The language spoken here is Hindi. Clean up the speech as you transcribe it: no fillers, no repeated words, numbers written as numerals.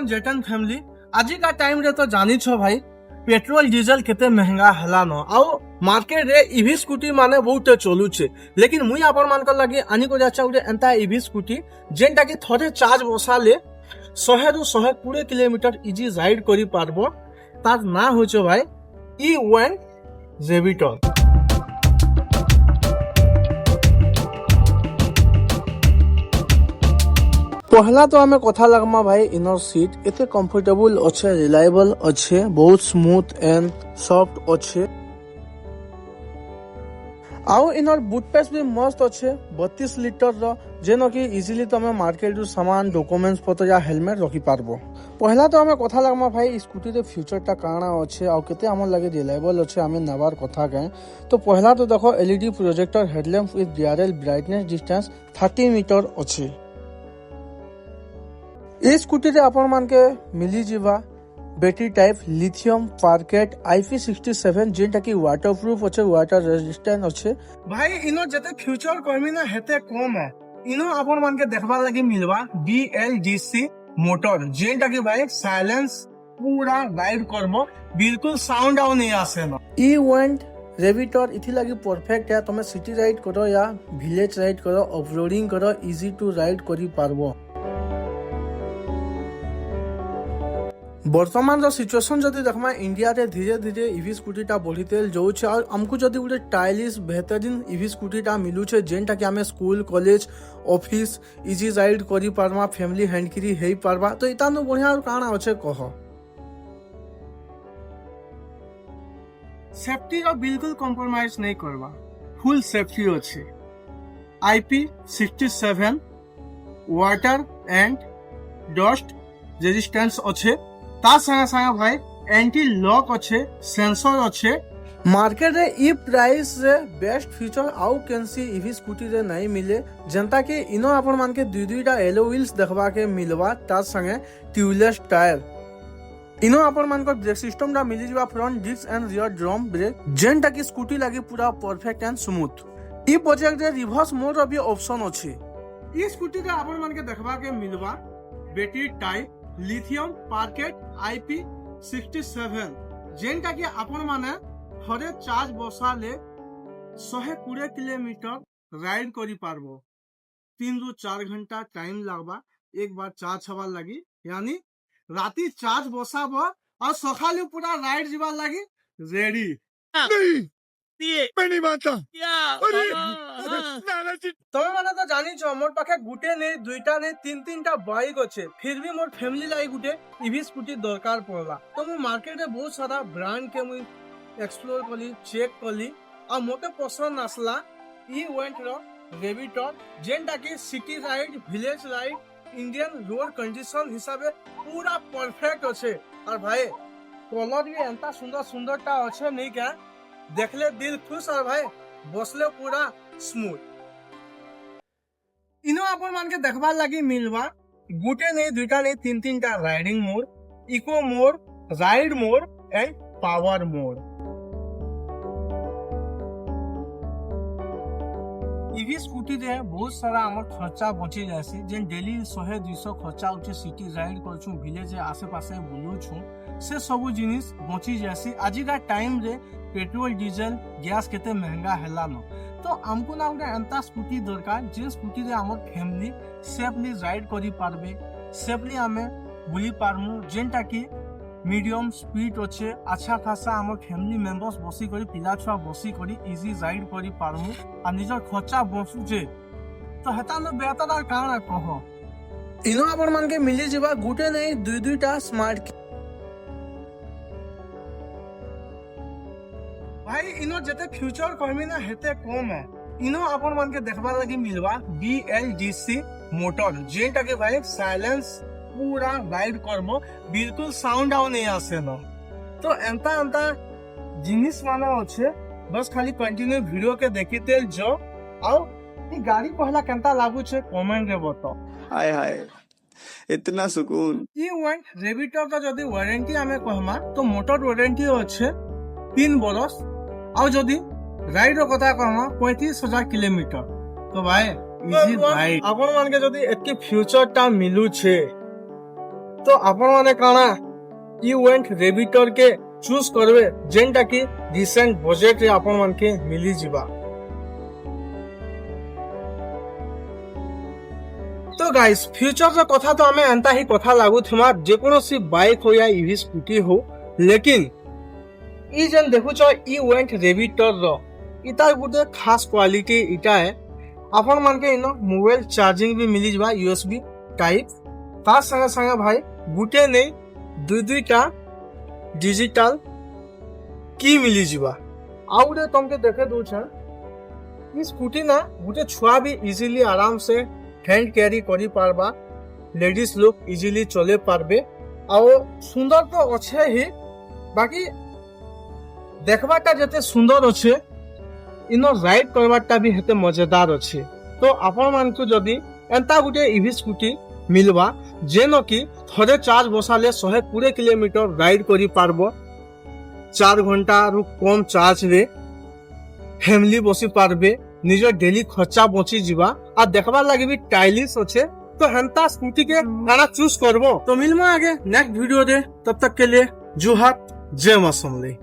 जेटन फैमिली आज का टाइम रे तो जानी छो भाई पेट्रोल डीजल केते महंगा हला न आउ मार्केट रे ईवी स्कूटी माने बहुत चलू छे लेकिन मुई आपन मान कर लगे आनी को जाचा उडे एंता ईवी स्कूटी जेंटा कि थोड़े चार्ज बसाले 100 रु 120 किलोमीटर इजी राइड करी पारबो तार ना होचो भाई E1 जेविटल। पहला तो हमें कथा लगमा भाई इनर सीट एते कंफर्टेबल अच्छे रिलायबल अच्छे बहुत स्मूथ एंड सॉफ्ट अच्छे आउ इनर बूट स्पेस भी मस्त अच्छे 32 लीटर रो जेनो कि इजीली तमे मार्केट रु सामान डॉक्यूमेंट्स पत्र या हेलमेट रखी पारबो। पहला तो हमें कथा लगमा भाई स्कूटी रे फ्यूचर टा काना अच्छे आउ केते हमर लगे रिलायबल अच्छे हमें नवार कथा कहे तो पहला तो देखो LED projector headlamp with DRL brightness distance 30 metre अच्छे। ए स्कूटी रे आपण मान के मिली जीवा बैटरी टाइप लिथियम पार्केट IP67 जेंटा की वाटरप्रूफ अच्छे वाटर रेजिस्टेंट अच्छे भाई इनो जते फ्यूचर कर्मी ना हेते कम है इनो आपण मान के देखबा लगी मिलवा BLDC मोटर जेंटा की भाई साइलेंस पूरा राइड करबो बिल्कुल साउंड आउ नहीं आसे ना E1 रेविटर इथि लगी परफेक्ट है तमे सिटी राइड करो या विलेज राइड करो ऑफ-रोडिंग करो इजी टू राइड करी पारबो। वर्तमान जो सिचुएशन जदि देखमा इंडिया रे धीरे धीरे ईवी स्कूटी टा बढ़ीते जाउछे और हमको जदि गोटे स्टाइलिश बेहतरीन ईवी स्कूटी टा मिलुछे जेंटा कि हमें school college office easy ride करी पारमा फैमिली हैंडक्री हेई पारबा तो इतानो बढ़िया काना अच्छे कह सेफ्टी रो बिल्कुल कॉम्प्रोमाइज नहीं करबा फुल सेफ्टी अच्छे IP67 water and dust resistance अच्छे ता संगे संगे भाई एंटी लॉक अच्छे सेंसर अच्छे मार्केट रे ई प्राइस रे बेस्ट फीचर आउ कैंसी ईवी स्कूटी रे नहीं मिले जनता के इनो आपण मान के दुईटा एलो व्हील्स देखबा के मिलवा ता संगे ट्यूबलेस टायर इनो आपण मान को ब्रेक सिस्टम दा मिली जबा front disc and rear drum brake जेंटा की स्कूटी लागी पूरा परफेक्ट एंड स्मूथ ई प्रोजेक्ट रे रिवर्स मोड रो भी ऑप्शन अच्छे ई स्कूटी रे आपण मान के देखबा के मिलवा बैटरी टाइप लिथियम पार्केट IP67 जेंटा कि आपण माने थोड़े चार्ज बसाले 120 किलोमीटर राइड करी पारबो 3 रु 4 घंटा टाइम लगबा एक बार चार्ज हवा लगी यानी राती चार्ज बसाबो और सखाले पूरा राइड जीवा लगी रेडी नहीं मानता तमे माने तो जानी छो मोर पाखे गुटे ने दुईटा ने तीन-तीनटा बाइक अच्छे फिर भी मोर फैमिली लाई गुटे ईवी स्कूटी दरकार पड़ला तो मु मार्केट रे बहुत सारा ब्रांड के मु एक्सप्लोर कली चेक कली और मोटे पसंद आसला E1 रो रेविटर जेंटा की city ride village ride Indian road condition हिसाबे पूरा परफेक्ट अच्छे और भाई कलर भी एंता सुंदर सुंदरटा अच्छे नहीं क्या देखले दिल खुश और भाई बसले पूरा स्मूथ इनो आपण मान के देखबा लगी मिलवा गुटे नहीं दुईटा नहीं तीन-तीनटा riding mode eco mode ride mode and power mode EV Scooty रे बहुत सारा हमर खर्चा बची जासी जेन डेली 100-200 खर्चा उठे सिटी राइड करछु विलेज आसे पासे बुलुछु से सब जिनिस बची जासी आज का टाइम रे पेट्रोल डीजल गैस केते महंगा हैला न तो हमको ना उडे एंता स्कूटी दरकार जे स्कूटी रे हमर फैमिली सेफली राइड करी पारबे सेफली हमें बुली पारमु जेंटा की मीडियम स्पीड अच्छे अच्छा खासा हमर फैमिली मेंबर्स बसी करी पिला छुआ बसी करी इजी राइड करी पारमु आ निजर खर्चा बसुजे तो हेता न बेहतर काना कहो इनो आपण मान के मिली जेबा गुटे नहीं दुईटा स्मार्ट भाई इनो जते फ्यूचर कर्मी ना हेते कम है इनो आपण मान के देखबा लगी मिलवा BLDC मोटर जेंटा के भाई साइलेंस पूरा राइड करबो बिल्कुल साउंड आउ नहीं आसे न तो एंता जिनिस माना अच्छे बस खाली कंटिन्यू वीडियो के देखिते जो आउ ई गाड़ी पहला केंता लागू छे कमेंट रे बताओ हाय हाय इतना सुकून E1 रेविटर का जदी वारंटी हमें कहमा तो मोटर वारंटी अच्छे 3 बरस आउ जदी राइड कथा कहमा 35,000 किलोमीटर तो भाई इजी राइड आपण मान के जदी एतके फ्यूचर टा मिलू छे तो आपण माने काना इवेंट रेबिटर के चूज करबे जेनटा की डिसेंट बजेट रे आपण मान के मिली जिबा। तो गाइस फ्यूचर रो कथा तो हमें एंता ही कथा लागू थमा जे कोनो सी बाइक हो या ईवी स्कूटी हो, लेकिन ई जन देखु छ इवेंट रेबिटर रो इता गुटे खास क्वालिटी इटा है आपण मान के इनो मोबाइल चार्जिंग भी मिली जिबा यूएसबी टाइप। ता संगे संगे भाई गुटे ने दुईटा डिजिटल की मिली जिबा। आउ रे तुमके देखे दउ छ ई स्कूटी ना गुटे छुआ भी इजीली आराम से हैंड कैरी करी पारबा, लेडीज लोग इजीली चले पारबे। और सुंदर तो अच्छे ही, बाकी देखबाटा जते सुंदर अच्छे इनो राइड करबाटा भी हेते मजेदार अच्छे। तो आपण मान को जदी एंता गुटे ईवी स्कूटी मिलवा जेनो की थोड़े चार्ज बसाले 120 किलोमीटर राइड करी पारबो, 4 घंटा रु कम चार्ज रे फैमिली बसी पारबे, निजर डेली खर्चा बची जिबा आ देखबार लागि भी स्टाइलिश अच्छे। तो हेंता स्कूटी के गाना चूज करबो। तो मिलमा आगे नेक्स्ट वीडियो दे, तब तक के लिए जुहार, जय मां समले।